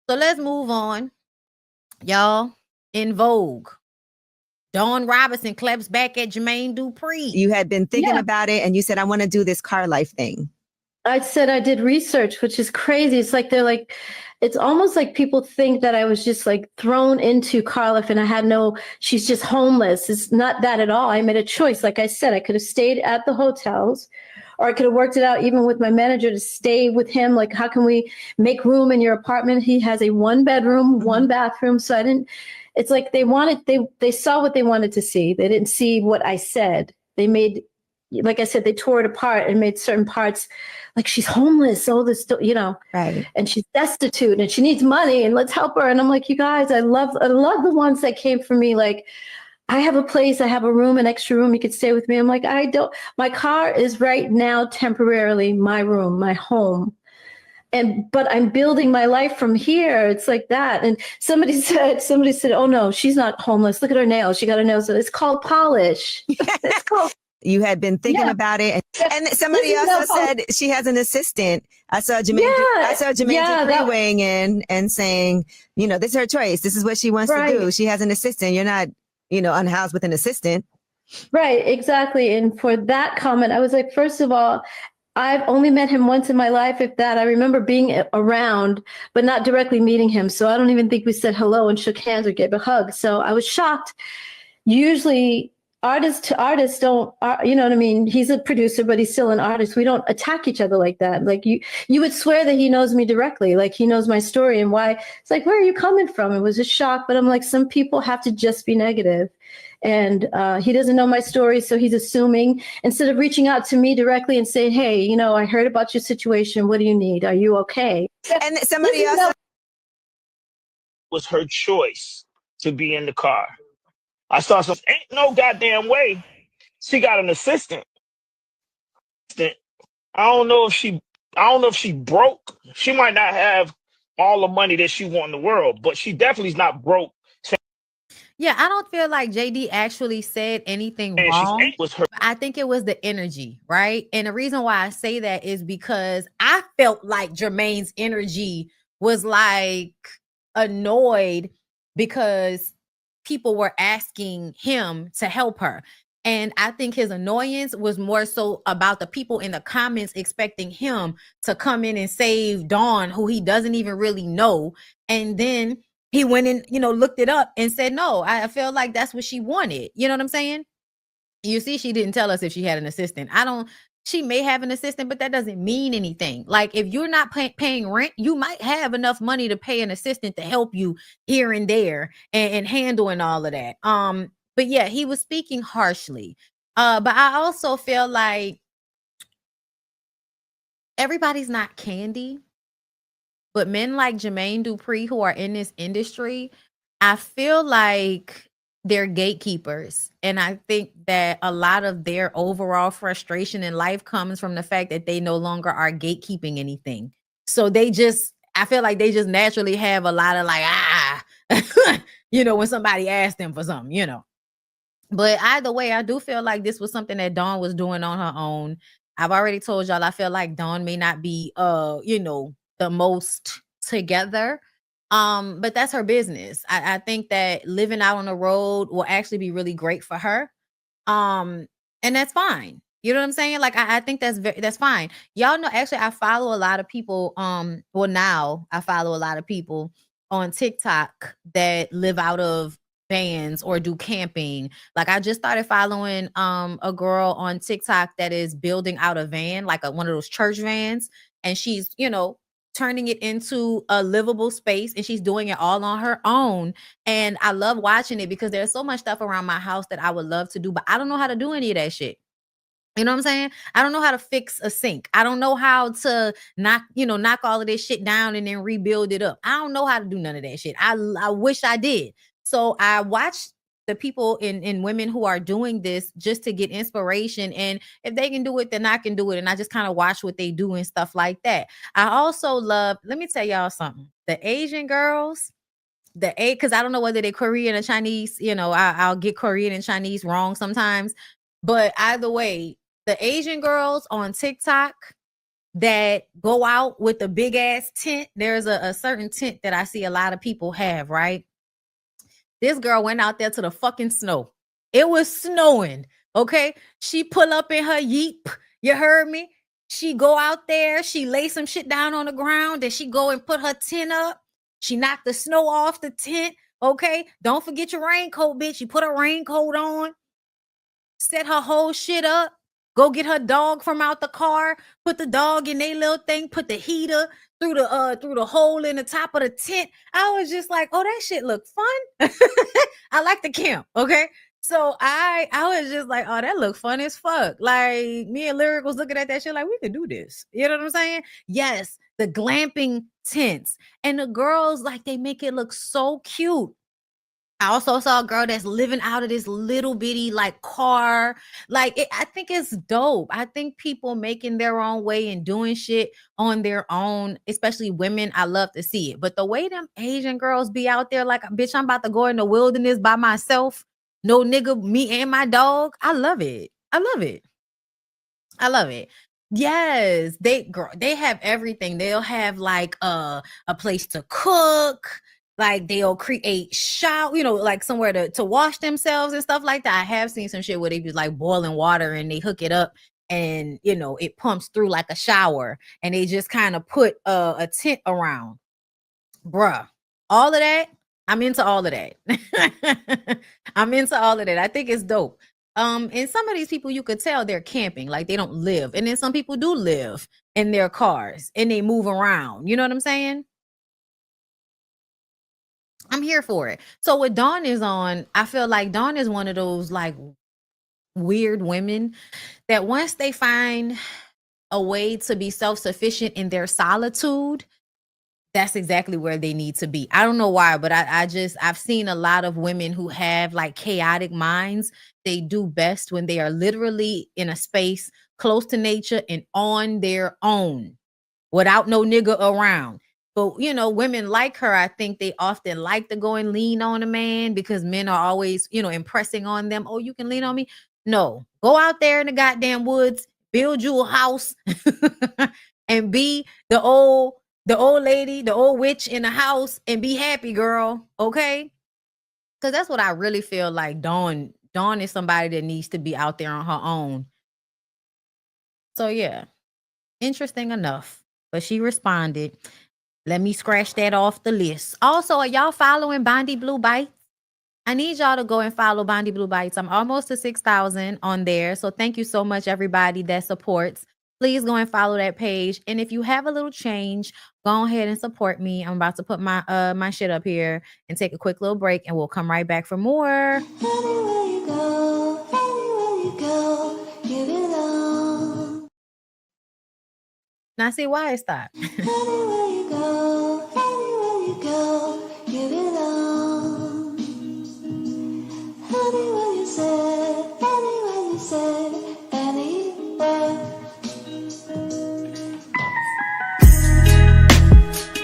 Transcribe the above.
So let's move on, y'all. In Vogue, Dawn Robinson claps back at Jermaine Dupri. You had been thinking about it and you said, I want to do this car life thing. I said I did research, which is crazy. It's like it's almost like people think that I was just like thrown into car life and she's just homeless. It's not that at all. I made a choice. Like I said, I could have stayed at the hotels, or I could have worked it out even with my manager to stay with him. Like, how can we make room in your apartment? He has a 1-bedroom, 1-bathroom. So it's like they saw what they wanted to see. They didn't see what I said. Like I said, they tore it apart and made certain parts like she's homeless, all this, right. And she's destitute and she needs money and let's help her. And I'm like, you guys, I love the ones that came from me. Like, I have a place, I have a room, an extra room, you could stay with me. I'm like, my car is right now temporarily my room, my home. But I'm building my life from here. It's like that. And somebody said, oh no, she's not homeless. Look at her nails. She got her nails. It's called polish. It's called. You had been thinking about it. And somebody also said she has an assistant. I saw Jermaine Dupri weighing in and saying, this is her choice. This is what she wants to do. She has an assistant. You're not, unhoused with an assistant. Right, exactly. And for that comment, I was like, first of all, I've only met him once in my life, if that. I remember being around, but not directly meeting him. So I don't even think we said hello and shook hands or gave a hug. So I was shocked. Usually artist to artist don't, you know what I mean? He's a producer, but he's still an artist. We don't attack each other like that. Like you would swear that he knows me directly. Like he knows my story and why. It's like, where are you coming from? It was a shock, but I'm like, some people have to just be negative. And he doesn't know my story, so he's assuming, instead of reaching out to me directly and saying, hey, I heard about your situation. What do you need? Are you okay? And somebody else was her choice to be in the car. I saw ain't no goddamn way she got an assistant. I don't know if she broke. She might not have all the money that she want in the world, but she definitely is not broke. Yeah, I don't feel like JD actually said anything wrong. I think it was the energy, right? And the reason why I say that is because I felt like Jermaine's energy was like annoyed because people were asking him to help her. And I think his annoyance was more so about the people in the comments expecting him to come in and save Dawn, who he doesn't even really know. And then he went and, looked it up and said, no, I feel like that's what she wanted. You know what I'm saying? You see, she didn't tell us if she had an assistant. She may have an assistant, but that doesn't mean anything. Like if you're not paying rent, you might have enough money to pay an assistant to help you here and there and handling all of that. But yeah, he was speaking harshly. But I also feel like everybody's not candy. But men like Jermaine Dupri who are in this industry, I feel like they're gatekeepers. And I think that a lot of their overall frustration in life comes from the fact that they no longer are gatekeeping anything. So I feel like they just naturally have a lot of like, when somebody asks them for something, But either way, I do feel like this was something that Dawn was doing on her own. I've already told y'all, I feel like Dawn may not be, the most together. But that's her business. I think that living out on the road will actually be really great for her. And that's fine. You know what I'm saying? Like, I think that's fine. Y'all know, actually, I follow a lot of people. Now I follow a lot of people on TikTok that live out of vans or do camping. Like I just started following a girl on TikTok that is building out a van, like one of those church vans. And she's, turning it into a livable space, and she's doing it all on her own. And I love watching it because there's so much stuff around my house that I would love to do, but I don't know how to do any of that shit. You know what I'm saying? I don't know how to fix a sink. I don't know how to knock all of this shit down and then rebuild it up. I don't know how to do none of that shit. I wish I did. So I watched the people and women who are doing this just to get inspiration. And if they can do it, then I can do it. And I just kind of watch what they do and stuff like that. I also love, let me tell y'all something. The Asian girls, because I don't know whether they're Korean or Chinese, I'll get Korean and Chinese wrong sometimes. But either way, the Asian girls on TikTok, that go out with a big ass tent. There's a certain tent that I see a lot of people have, right? This girl went out there to the fucking snow. It was snowing. Okay. She pull up in her Yeep. You heard me? She go out there. She lay some shit down on the ground. Then she go and put her tent up. She knocked the snow off the tent. Okay. Don't forget your raincoat, bitch. You put a raincoat on. Set her whole shit up. Go get her dog from out the car. Put the dog in their little thing. Put the heater through the hole in the top of the tent. I was just like, oh, that shit look fun. I like the camp. Okay. So I was just like, oh, that look fun as fuck. Like me and Lyric was looking at that shit like we could do this. You know what I'm saying? Yes, the glamping tents. And the girls, like, they make it look so cute. I also saw a girl that's living out of this little bitty like car. Like I think it's dope. I think people making their own way and doing shit on their own, especially women, I love to see it. But the way them Asian girls be out there like, bitch, I'm about to go in the wilderness by myself. No nigga, me and my dog. I love it. I love it. I love it. Yes, they have everything. They'll have like a place to cook. Like they'll create shower, like somewhere to wash themselves and stuff like that. I have seen some shit where they be like boiling water and they hook it up and it pumps through like a shower and they just kind of put a tent around. Bruh, all of that, I'm into all of that. I'm into all of that. I think it's dope. And some of these people you could tell they're camping, like they don't live. And then some people do live in their cars and they move around. You know what I'm saying? I'm here for it. So what Dawn is on, I feel like Dawn is one of those like weird women that once they find a way to be self-sufficient in their solitude, that's exactly where they need to be. I don't know why, but I've seen a lot of women who have like chaotic minds. They do best when they are literally in a space close to nature and on their own without no nigga around. But women like her, I think they often like to go and lean on a man because men are always, impressing on them. Oh, you can lean on me. No, go out there in the goddamn woods, build you a house and be the old lady, the old witch in the house and be happy, girl. Okay. Cause that's what I really feel like. Dawn is somebody that needs to be out there on her own. So yeah, interesting enough. But she responded. Let me scratch that off the list. Also, are y'all following Bondi Blue Bites? I need y'all to go and follow Bondi Blue Bites. I'm almost to 6,000 on there. So thank you so much, everybody that supports. Please go and follow that page. And if you have a little change, go ahead and support me. I'm about to put my my shit up here and take a quick little break, and we'll come right back for more. Anywhere you go, give it all. Now see why it stopped. Anywhere you go.